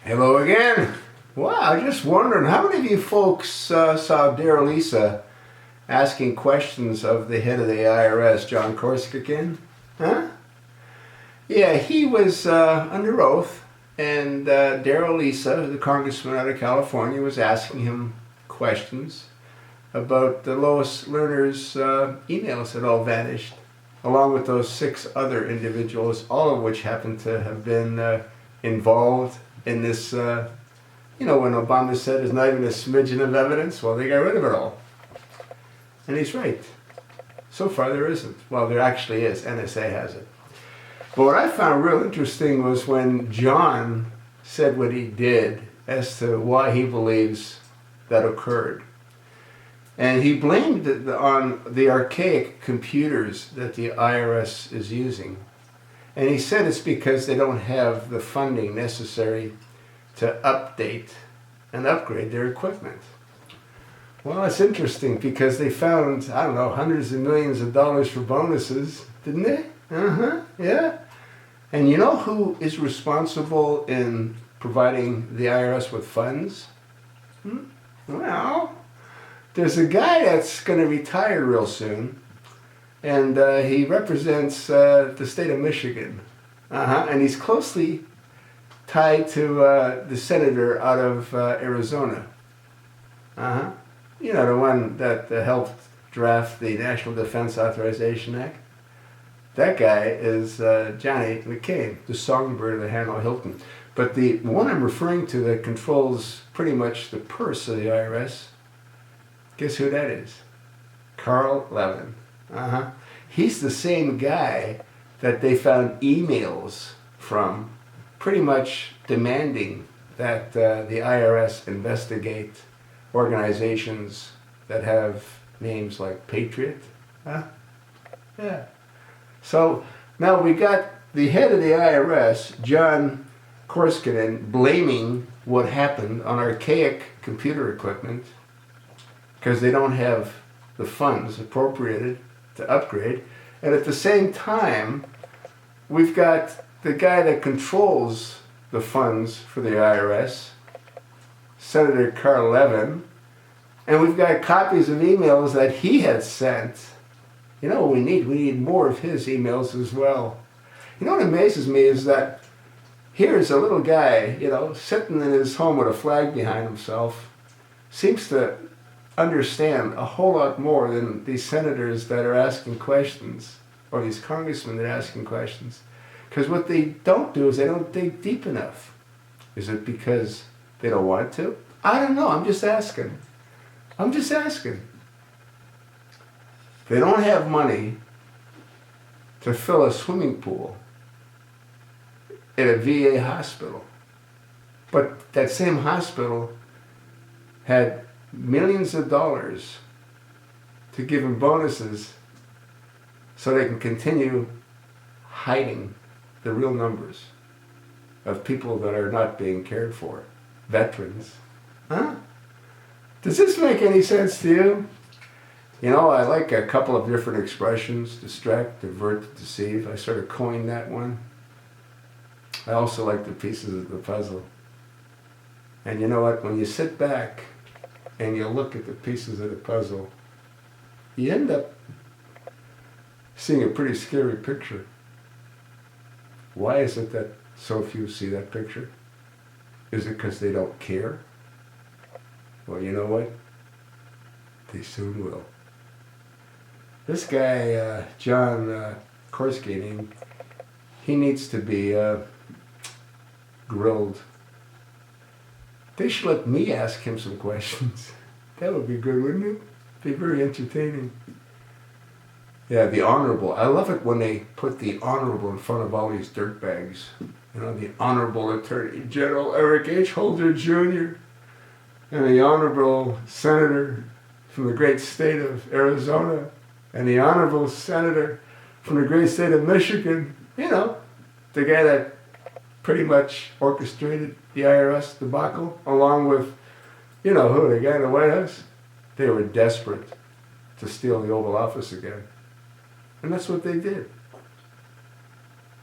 Hello again. Wow, just wondering, how many of you folks saw Daryl Lisa asking questions of the head of the IRS, John Corsican? Huh? Yeah, he was under oath, and Daryl Lisa, the congressman out of California, was asking him questions about the Lois Lerner's emails that all vanished, along with those 6 other individuals, all of which happen to have been involved in this, when Obama said there's not even a smidgen of evidence, well, they got rid of it all. And he's right. So far there isn't. Well, there actually is. NSA has it. But what I found real interesting was when John said what he did as to why he believes that occurred. And he blamed it on the archaic computers that the IRS is using. And he said it's because they don't have the funding necessary to update and upgrade their equipment. Well, it's interesting because they found, I don't know, hundreds of millions of dollars for bonuses, didn't they? Yeah. And you know who is responsible in providing the IRS with funds? Well, there's a guy that's going to retire real soon. And he represents the state of Michigan. And he's closely tied to the senator out of Arizona. You know, the one that helped draft the National Defense Authorization Act. That guy is Johnny McCain, the songbird of the Hanoi Hilton. But the one I'm referring to that controls pretty much the purse of the IRS, guess who that is? Carl Levin. He's the same guy that they found emails from, pretty much demanding that the IRS investigate organizations that have names like Patriot. Yeah. So now we got the head of the IRS, John Corsican, blaming what happened on archaic computer equipment because they don't have the funds appropriated to upgrade. And at the same time, we've got the guy that controls the funds for the IRS, Senator Carl Levin, and we've got copies of emails that he had sent. You know what we need? We need more of his emails as well. You know what amazes me is that here's a little guy, sitting in his home with a flag behind himself, seems to understand a whole lot more than these senators that are asking questions, or these congressmen that are asking questions. Because what they don't do is they don't dig deep enough. Is it because they don't want to? I don't know. I'm just asking. They don't have money to fill a swimming pool at a VA hospital. But that same hospital had millions of dollars to give them bonuses so they can continue hiding the real numbers of people that are not being cared for, veterans. Does this make any sense to you? I like a couple of different expressions: distract, divert, deceive. I sort of coined that one. I also like the pieces of the puzzle. And you know what? When you sit back and you look at the pieces of the puzzle, you end up seeing a pretty scary picture. Why is it that so few see that picture? Is it because they don't care? Well, you know what? They soon will. This guy, John Corsican, he needs to be grilled. They should let me ask him some questions. That would be good, wouldn't it? Be very entertaining. Yeah, the honorable. I love it when they put the honorable in front of all these dirtbags. The Honorable Attorney General Eric H. Holder Jr. and the Honorable Senator from the great state of Arizona and the Honorable Senator from the great state of Michigan. The guy that pretty much orchestrated the IRS debacle, along with, the guy in the White House. They were desperate to steal the Oval Office again. And that's what they did.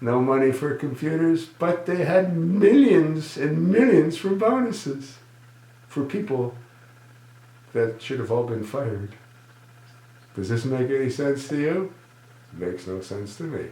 no money for computers, but they had millions and millions for bonuses for people that should have all been fired. Does this make any sense to you? It makes no sense to me.